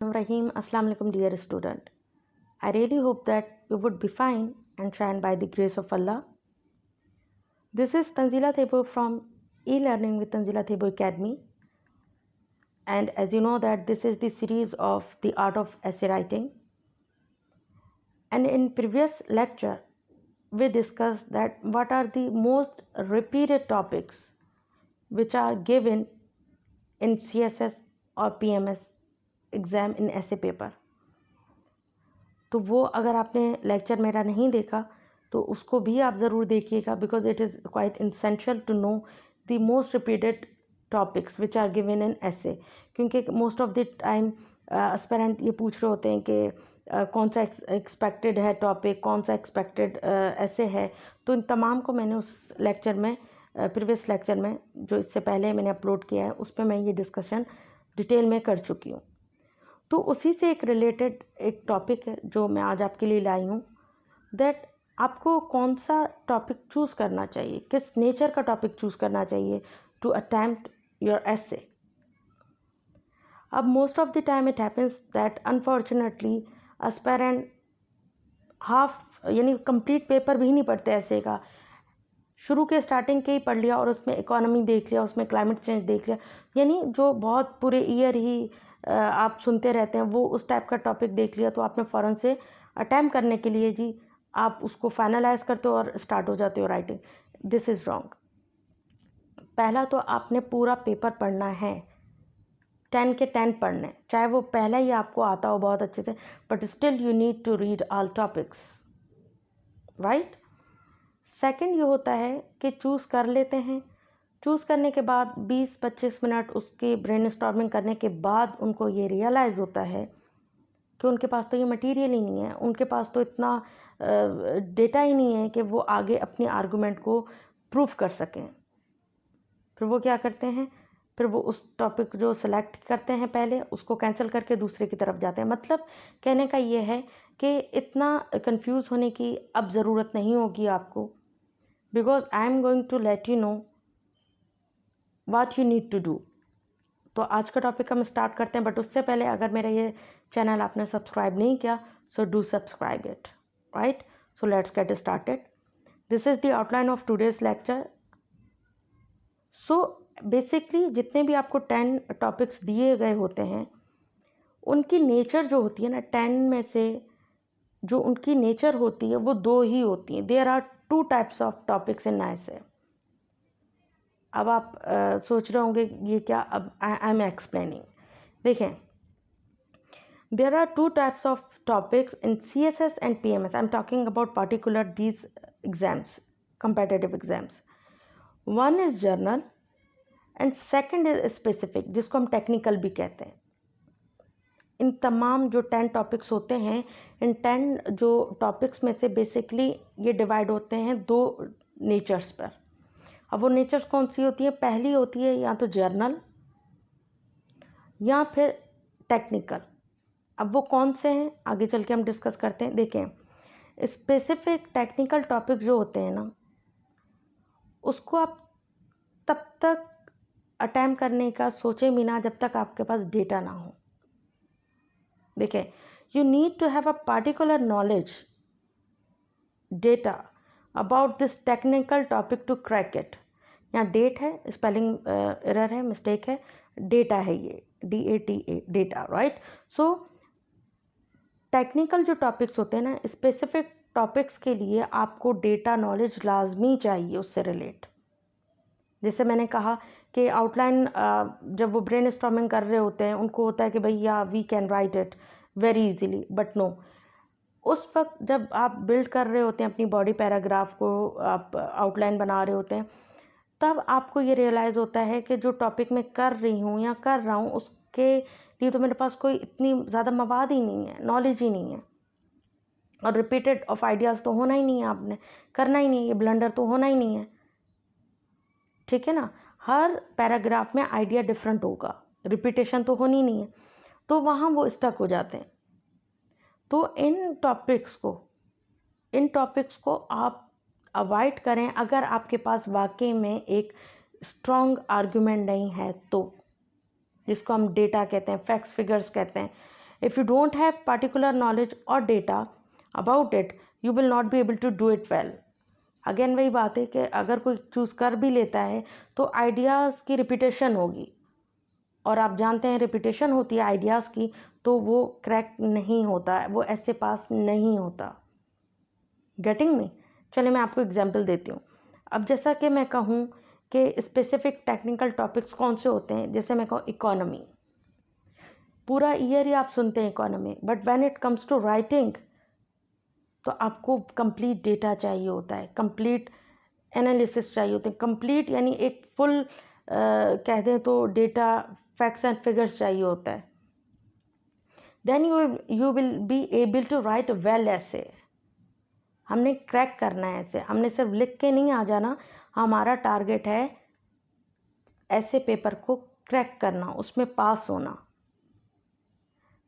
Rahim, Assalamu alaikum, dear student. I really hope that you would be fine and shine by the grace of Allah. This is Tanzila Thebo from e-learning with Tanzila Thebo Academy, and as you know that this is the series of the art of essay writing. And in previous lecture we discussed that what are the most repeated topics which are given in CSS or PMS exam in essay paper. तो वो अगर आपने lecture मेरा नहीं देखा तो उसको भी आप ज़रूर देखिएगा, because it is quite essential to know the most repeated topics which are given in essay, क्योंकि most of the time aspirant ये पूछ रहे होते हैं कि कौन सा एक्सपेक्टेड है टॉपिक, कौन सा एक्सपेक्टेड ऐसे है। तो इन तमाम को मैंने उस लेक्चर में प्रीवियस लेक्चर में जो इससे पहले मैंने अपलोड किया है उस पर मैं ये डिस्कशन डिटेल में कर चुकी हूँ। तो उसी से एक रिलेटेड एक टॉपिक है जो मैं आज आपके लिए लाई हूँ, दैट आपको कौन सा टॉपिक चूज़ करना चाहिए, किस नेचर का टॉपिक चूज़ करना चाहिए टू अटेम्प्ट योर एसे। अब most of the time it happens that unfortunately aspirant half यानी कंप्लीट पेपर भी नहीं पढ़ते ऐसे का, शुरू के स्टार्टिंग के ही पढ़ लिया और उसमें इकोनॉमी देख लिया, उसमें क्लाइमेट चेंज देख लिया, यानी जो बहुत पूरे ईयर ही आप सुनते रहते हैं वो उस टाइप का टॉपिक देख लिया, तो आपने फ़ौरन से अटैम्प्ट करने के लिए जी आप उसको फाइनलाइज करते हो और स्टार्ट हो जाते हो राइटिंग। This is wrong. पहला तो आपने पूरा पेपर पढ़ना है, 10 के 10 पढ़ने, चाहे वो पहला ही आपको आता हो बहुत अच्छे से, but still you need to read all topics, right. Second ये होता है कि चूज़ कर लेते हैं, चूज़ करने के बाद 20-25 मिनट उसकी ब्रेनस्टॉर्मिंग करने के बाद उनको ये रियलाइज़ होता है कि उनके पास तो ये मटेरियल ही नहीं है, उनके पास तो इतना डेटा ही नहीं है कि वो आगे अपनी आर्गूमेंट को प्रूफ कर सकें। फिर वो क्या करते हैं, फिर वो उस टॉपिक जो सेलेक्ट करते हैं पहले उसको कैंसिल करके दूसरे की तरफ जाते हैं। मतलब कहने का ये है कि इतना कंफ्यूज होने की अब ज़रूरत नहीं होगी आपको, because I am going to let you know what you need to do. तो आज का टॉपिक हम स्टार्ट करते हैं, बट उससे पहले अगर मेरा ये चैनल आपने सब्सक्राइब नहीं किया so do subscribe it, right. So let's get started. This is the outline of today's lecture. So basically जितने भी आपको 10 टॉपिक्स दिए गए होते हैं उनकी नेचर जो होती है ना, 10 में से जो उनकी नेचर होती है वो 2 ही होती हैं। There are 2 types of topics in essay. अब आप सोच रहे होंगे ये क्या, अब आई एम एक्सप्लेनिंग। देखें, there are 2 types of topics in CSS and PMS। I am talking about particular these exams, competitive exams. One is general and second is specific, जिसको हम टेक्निकल भी कहते हैं। इन तमाम जो 10 टॉपिक्स होते हैं, इन 10 जो टॉपिक्स में से बेसिकली ये डिवाइड होते हैं 2 नेचर्स पर। अब वो नेचर्स कौन सी होती है, पहली होती है या तो जर्नल या फिर टेक्निकल। अब वो कौन से हैं आगे चल के हम डिस्कस करते हैं। देखें, स्पेसिफिक टेक्निकल टॉपिक जो होते हैं ना, उसको आप तब तक अटेम्प्ट करने का सोचें भी ना जब तक आपके पास डेटा ना हो। देखें, you need to have a particular knowledge, data about this technical topic to crack it. यहाँ डेट है, स्पेलिंग एरर है, मिस्टेक है, डेटा है ये, DATA, data, right. So technical जो टॉपिक्स होते हैं ना, स्पेसिफिक टॉपिक्स के लिए आपको डेटा नॉलेज लाजमी चाहिए उससे रिलेट। जैसे मैंने कहा कि आउटलाइन जब वो ब्रेन स्टॉर्मिंग कर रहे होते हैं उनको होता है कि भैया we can write it very easily, but no, उस वक्त जब आप बिल्ड कर रहे होते हैं अपनी बॉडी पैराग्राफ को, आप आउटलाइन बना रहे होते हैं, तब आपको ये रियलाइज़ होता है कि जो टॉपिक मैं कर रही हूँ या कर रहा हूँ उसके लिए तो मेरे पास कोई इतनी ज़्यादा मवाद ही नहीं है, नॉलेज ही नहीं है, और रिपीटेड ऑफ आइडियाज़ तो होना ही नहीं है, आपने करना ही नहीं है, ये ब्लंडर तो होना ही नहीं है, ठीक है ना। हर पैराग्राफ में आइडिया डिफरेंट होगा, रिपीटेशन तो होनी नहीं है, तो वहाँ वो स्टक हो जाते हैं। तो इन टॉपिक्स को आप अवॉइड करें अगर आपके पास वाकई में एक स्ट्रॉन्ग आर्गुमेंट नहीं है, तो जिसको हम डेटा कहते हैं, फैक्ट्स फिगर्स कहते हैं, If you don't have particular knowledge or data about it, you will not be able to do it well. Again वही बात है कि अगर कोई चूज़ कर भी लेता है तो आइडियाज़ की रिपीटेशन होगी, और आप जानते हैं रिपीटेशन होती है आइडियाज़ की तो वो क्रैक नहीं होता है, वो ऐसे पास नहीं होता। Getting me? चलिए मैं आपको एग्जांपल देती हूँ। अब जैसा कि मैं कहूँ कि स्पेसिफिक टेक्निकल टॉपिक्स कौन से होते हैं, जैसे मैं कहूँ इकोनॉमी, पूरा ईयर ही आप सुनते हैं economy, but when it comes to writing तो आपको कंप्लीट डेटा चाहिए होता है, कंप्लीट एनालिसिस चाहिए होते हैं, कंप्लीट यानी एक फुल कह दें तो डेटा, फैक्ट्स एंड फिगर्स चाहिए होता है। Then you will be able to write well essay. हमने क्रैक करना है ऐसे, हमने सिर्फ लिख के नहीं आ जाना, हमारा टारगेट है ऐसे पेपर को क्रैक करना, उसमें पास होना।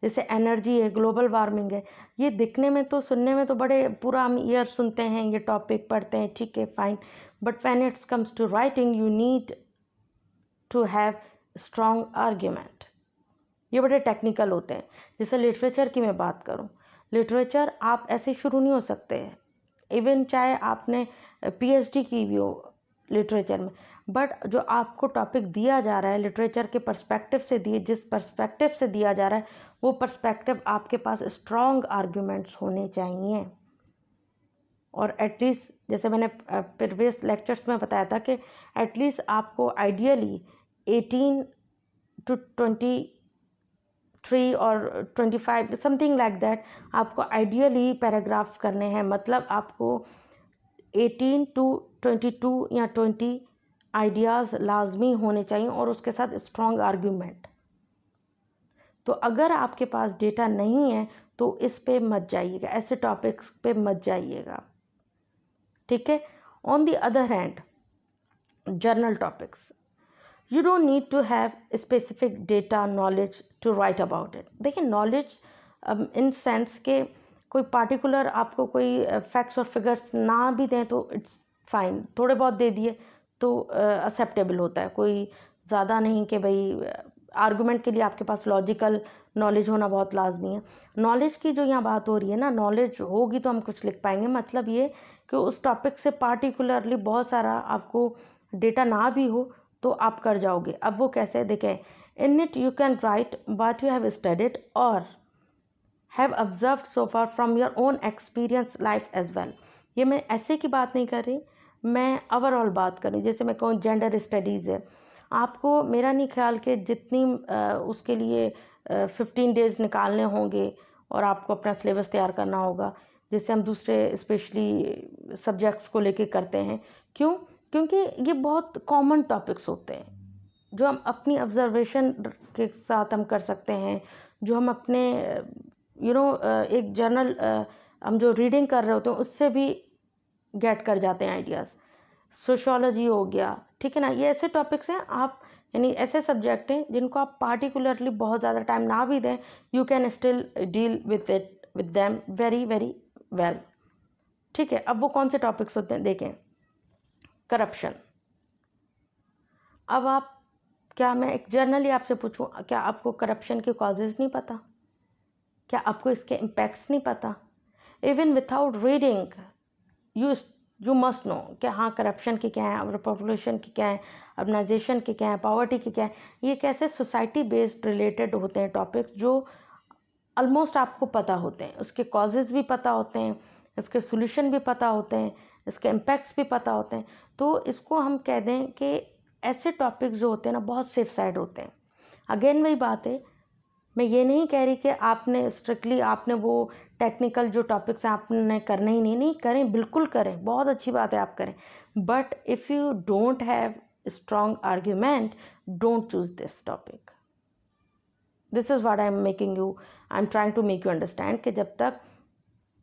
जैसे एनर्जी है, ग्लोबल वार्मिंग है, ये दिखने में तो सुनने में तो बड़े पूरा हम ईयर सुनते हैं, ये टॉपिक पढ़ते हैं, ठीक है fine, but when it's comes to writing you need to have strong argument. ये बड़े टेक्निकल होते हैं। जैसे लिटरेचर की मैं बात करूँ, लिटरेचर आप ऐसे शुरू नहीं हो सकते हैं, इवन चाहे आपने पीएचडी की भी हो लिटरेचर में, बट जो आपको टॉपिक दिया जा रहा है लिटरेचर के पर्सपेक्टिव से जिस पर्सपेक्टिव से दिया जा रहा है, वो पर्सपेक्टिव आपके पास स्ट्रॉन्ग आर्ग्यूमेंट्स होने चाहिए। और एटलीस्ट जैसे मैंने प्रीवियस लेक्चर्स में बताया था कि एटलीस्ट आपको आइडियली 18 to 23 और 25 समथिंग लाइक दैट आपको आइडियली पैराग्राफ करने हैं। मतलब आपको 18 to 22 या 20 आइडियाज़ लाजमी होने चाहिए और उसके साथ स्ट्रॉन्ग आर्ग्यूमेंट। तो अगर आपके पास डेटा नहीं है तो इस पे मत जाइएगा, ऐसे टॉपिक्स पे मत जाइएगा, ठीक है। On the other hand general topics, you don't need to have specific data knowledge to write about it. देखिए नॉलेज इन सेंस के कोई पार्टिकुलर आपको कोई फैक्ट्स और फिगर्स ना भी दें तो इट्स फाइन, थोड़े बहुत दे दिए तो एक्सेप्टेबल होता है, कोई ज़्यादा नहीं कि भाई आर्गुमेंट के लिए आपके पास लॉजिकल नॉलेज होना बहुत लाजमी है। नॉलेज की जो यहाँ बात हो रही है ना, नॉलेज होगी तो हम कुछ लिख पाएंगे, मतलब ये कि उस टॉपिक से पार्टिकुलरली बहुत सारा आपको डेटा ना भी हो तो आप कर जाओगे। अब वो कैसे, देखें, in it you can write what you have studied और have observed so far from your own experience life as well. ये मैं ऐसे की बात नहीं कर रही, मैं ओवरऑल बात कर रही हूँ। जैसे मैं कहूँ जेंडर स्टडीज़ है, आपको मेरा नहीं ख्याल कि जितनी उसके लिए 15 डेज़ निकालने होंगे और आपको अपना सिलेबस तैयार करना होगा, जैसे हम दूसरे स्पेशली सब्जेक्ट्स को लेके करते हैं। क्यों? क्योंकि ये बहुत कॉमन टॉपिक्स होते हैं जो हम अपनी ऑब्जर्वेशन के साथ हम कर सकते हैं, जो हम अपने एक जर्नल हम जो रीडिंग कर रहे होते हैं उससे भी गेट कर जाते हैं आइडियाज़। सोशियोलॉजी हो गया, ठीक है ना, ये ऐसे टॉपिक्स हैं आप, यानी ऐसे सब्जेक्ट हैं जिनको आप पार्टिकुलरली बहुत ज़्यादा टाइम ना भी दें, you can still deal with them very very well, ठीक है। अब वो कौन से टॉपिक्स होते हैं, देखें, करप्शन। अब आप, क्या मैं एक जर्नली आपसे पूछूं, क्या आपको करप्शन के कॉजेज़ नहीं पता? क्या आपको इसके इम्पैक्ट्स नहीं पता? Even without reading you must know कि हाँ करप्शन की क्या है, और पॉपुलेशन की क्या है, अर्बनाइजेशन की क्या है, पॉवर्टी की क्या है। ये कैसे सोसाइटी बेस्ड रिलेटेड होते हैं टॉपिक्स जो ऑलमोस्ट आपको पता होते हैं, उसके कॉजेज़ भी पता होते हैं, इसके सोल्यूशन भी पता होते हैं, इसके इम्पैक्ट्स भी पता होते हैं। तो इसको हम कह दें कि ऐसे टॉपिक्स जो होते हैं ना बहुत सेफ साइड होते हैं। अगेन वही बात है, मैं ये नहीं कह रही कि आपने स्ट्रिक्टली आपने वो टेक्निकल जो टॉपिक्स हैं आपने करने ही नहीं करें, बिल्कुल करें, बहुत अच्छी बात है आप करें, but if you don't have strong argument don't choose this topic. This is what I am trying to make you understand कि जब तक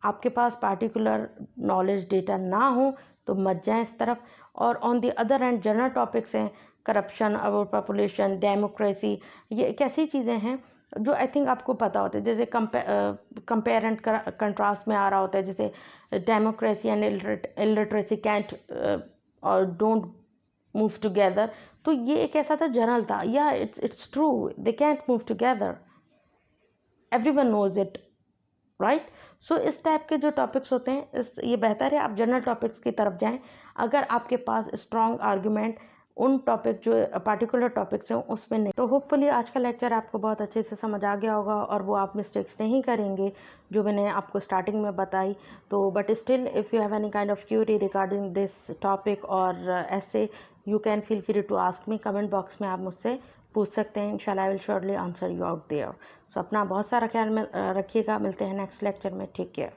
आपके पास पार्टिकुलर नॉलेज डेटा ना हो तो मत जाएं इस तरफ। और on the other hand general topics हैं, करप्शन, ओवर पॉपुलेशन, डेमोक्रेसी, ये एक ऐसी चीज़ें हैं जो आई थिंक आपको पता होता है। जैसे कंपेयर एंड कंट्रास्ट में आ रहा होता है, जैसे डेमोक्रेसी एंड इलिटरेसी कैंट और डोंट मूव टुगेदर। तो ये एक ऐसा था जनरल था, या it's true, they can't move together. Everyone knows it, right. So इस टाइप के जो टॉपिक्स होते हैं, ये बेहतर है आप जनरल टॉपिक्स की तरफ जाएं अगर आपके पास स्ट्रॉन्ग आर्गूमेंट उन टॉपिक जो पर्टिकुलर टॉपिक्स हैं उसमें नहीं। तो होपफुली आज का लेक्चर आपको बहुत अच्छे से समझ आ गया होगा और वो आप मिस्टेक्स नहीं करेंगे जो मैंने आपको स्टार्टिंग में बताई। तो but still if you have any kind of query regarding this topic और ऐसे, you can feel free to ask me. Comment box में आप मुझसे पूछ सकते हैं, इंशाल्लाह I will surely answer you out there. So अपना बहुत सारा ख्याल में रखिएगा। मिलते हैं नेक्स्ट लेक्चर में। Take care.